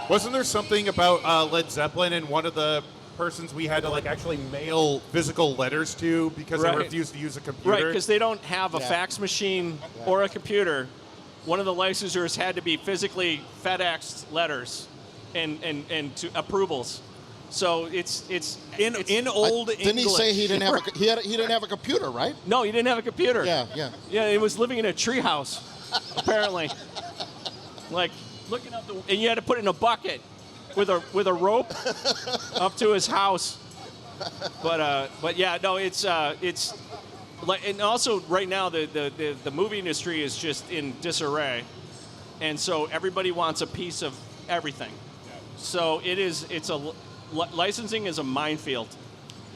Wasn't there something about Led Zeppelin and one of the persons we had to like actually mail physical letters to because they refused to use a computer? Right, because they don't have a fax machine or a computer. One of the licensors had to be physically FedExed letters and to approvals. So it's in old English. Didn't he say he didn't have he didn't have a computer, right? No, he didn't have a computer. Yeah. Yeah, he was living in a treehouse, apparently. Like looking up and you had to put it in a bucket with a rope up to his house. But yeah, no, it's like, and also right now the movie industry is just in disarray, and so everybody wants a piece of everything. So licensing is a minefield.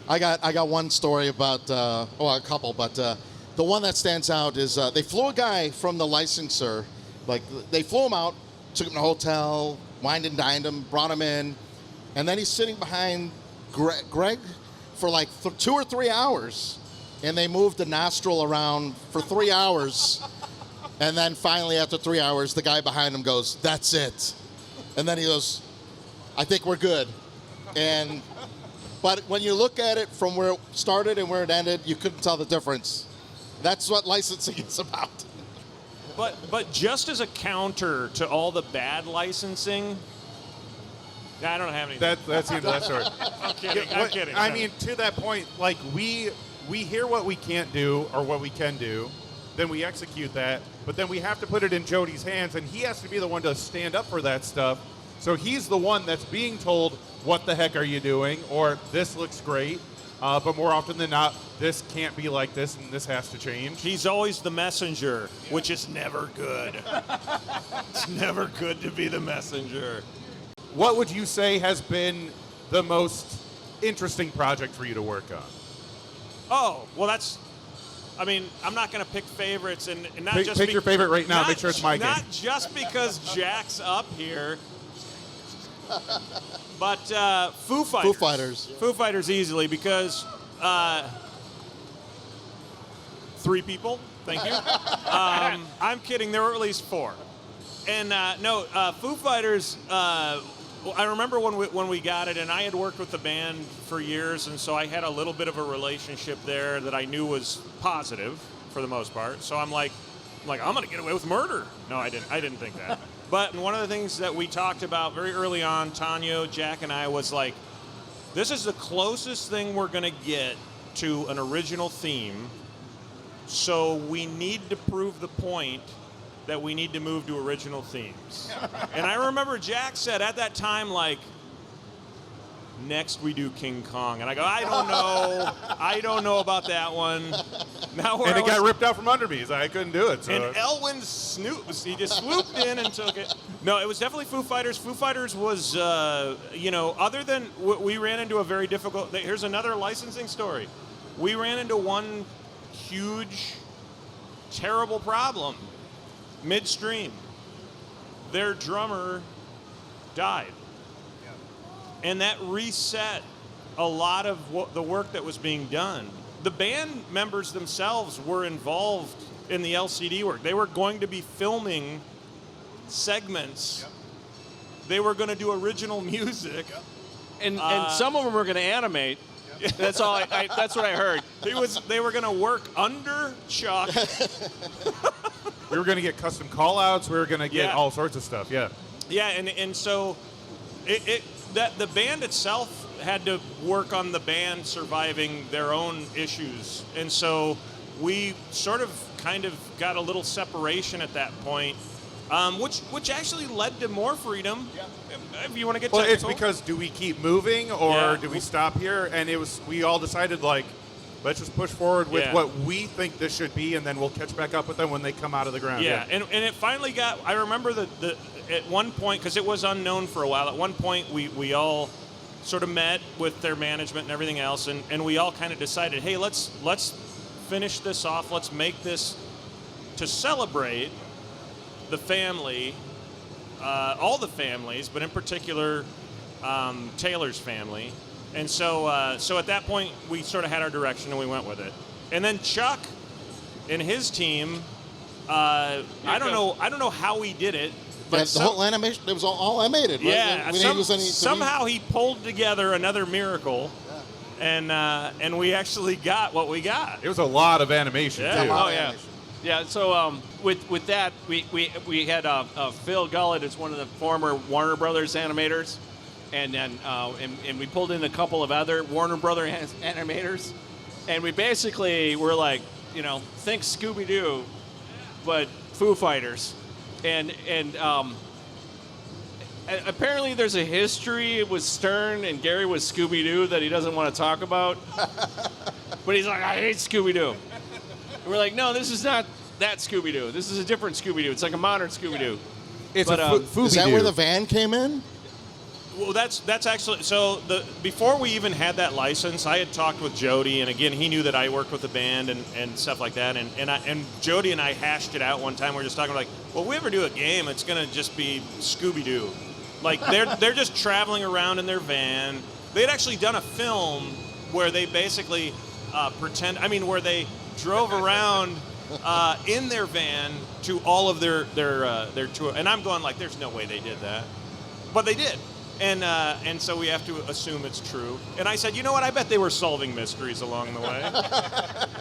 I got one story about a couple, but the one that stands out is they flew a guy from the licensor, like they flew him out, took him to a hotel, wined and dined him, brought him in, and then he's sitting behind Greg for like 2 or 3 hours, and they moved the nostril around for 3 hours, and then finally after 3 hours, the guy behind him goes, "That's it," and then he goes, "I think we're good," but when you look at it from where it started and where it ended, you couldn't tell the difference. That's what licensing is about. But just as a counter to all the bad licensing, I don't have anything. That's the end of that story. I'm kidding. I mean, to that point, like we hear what we can't do or what we can do, then we execute that, but then we have to put it in Jody's hands, and he has to be the one to stand up for that stuff. So he's the one that's being told, "What the heck are you doing?" or "This looks great." But more often than not, this can't be like this, and this has to change. He's always the messenger, which is never good. It's never good to be the messenger. What would you say has been the most interesting project for you to work on? Oh, well, I'm not going to pick favorites, and not just pick your favorite right now. Make sure it's my game. Not just because Jack's up here. But Foo Fighters. Foo Fighters easily, because 3 people. Thank you. I'm kidding. There were at least 4. And Foo Fighters. I remember when we got it, and I had worked with the band for years, and so I had a little bit of a relationship there that I knew was positive for the most part. So I'm like I'm gonna get away with murder. No, I didn't think that. But one of the things that we talked about very early on, Tanya, Jack, and I, was like, this is the closest thing we're going to get to an original theme, so we need to prove the point that we need to move to original themes. And I remember Jack said at that time, like, next we do King Kong. And I go, I don't know about that one. And it got ripped out from under me, so I couldn't do it. So. And Elwin he just swooped in and took it. No, it was definitely Foo Fighters. Foo Fighters was, other than we ran into a very difficult, here's another licensing story. We ran into one huge, terrible problem midstream. Their drummer died. And that reset a lot of the work that was being done. The band members themselves were involved in the LCD work. They were going to be filming segments. Yep. They were going to do original music. Yep. And some of them were going to animate. Yep. That's all. That's what I heard. They were going to work under Chuck. We were going to get custom call-outs. We were going to get all sorts of stuff. Yeah. Yeah, and so that the band itself had to work on the band surviving their own issues. And so we sort of kind of got a little separation at that point, which actually led to more freedom. Yeah. If you want to get technical. It's because do we keep moving or do we stop here? And we all decided, like, let's just push forward with what we think this should be, and then we'll catch back up with them when they come out of the ground. Yeah. And it finally got, I remember at one point, because it was unknown for a while, at one point we all sort of met with their management and everything else, and we all kind of decided, hey, let's finish this off. Let's make this to celebrate the family, all the families, but in particular Taylor's family. And so at that point, we sort of had our direction and we went with it. And then Chuck and his team, I don't know how he did it, the whole animation, it was all animated. Right? Yeah, We didn't use any 3D. somehow he pulled together another miracle, and we actually got what we got. It was a lot of animation Yeah. too. Oh yeah, yeah. So with that, we had Phil Gullett is one of the former Warner Brothers animators, and then and we pulled in a couple of other Warner Brothers animators, and we basically were like, think Scooby Doo, but Foo Fighters, and apparently there's a history with Stern and Gary with Scooby Doo that he doesn't want to talk about, but he's like, I hate Scooby Doo. And we're like, no, this is not that Scooby Doo. This is a different Scooby Doo. It's like a modern Scooby Doo. It's But, a Fooby Is that Doo. where the van came in? Well, that's actually so. Before we even had that license, I had talked with Jody, and again, he knew that I worked with the band and stuff like that. And Jody and I hashed it out one time. We were just talking like, well, if we ever do a game, it's gonna just be Scooby Doo. Like they're just traveling around in their van. They had actually done a film where they basically where they drove around in their van to all of their tour. And I'm going like, there's no way they did that, but they did. And so we have to assume it's true. And I said, you know what? I bet they were solving mysteries along the way.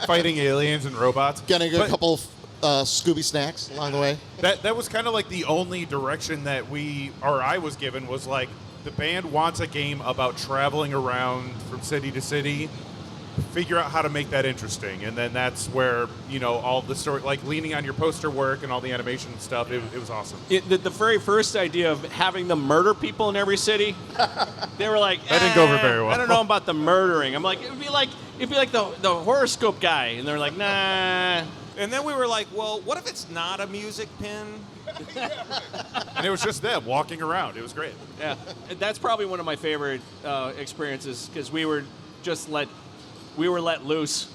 Fighting aliens and robots. Getting a But couple of Scooby snacks along the way. That was kind of like the only direction that I was given was like, the band wants a game about traveling around from city to city. Figure out how to make that interesting, and then that's where all the story, like leaning on your poster work and all the animation and stuff. It was awesome. The very first idea of having them murder people in every city, they were like, That didn't go over very well. I don't know about the murdering. I'm like, it'd be like the horoscope guy, and they're like, nah. And then we were like, well, what if it's not a music pin? And it was just them walking around. It was great. Yeah, that's probably one of my favorite experiences because we were let loose.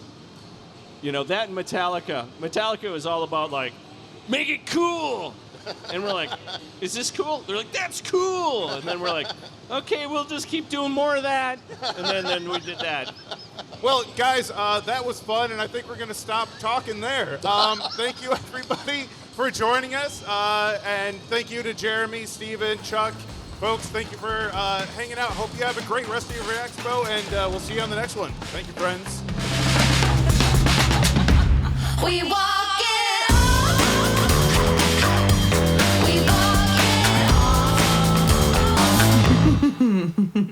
That and Metallica. Metallica was all about like, make it cool. And we're like, is this cool? They're like, that's cool. And then we're like, okay, we'll just keep doing more of that. And then we did that. Well, guys, that was fun, and I think we're going to stop talking there. Thank you, everybody, for joining us. And thank you to Jeremy, Steven, Chuck. Folks, thank you for hanging out. Hope you have a great rest of your expo, and we'll see you on the next one. Thank you, friends. We walk it off. We walk it off.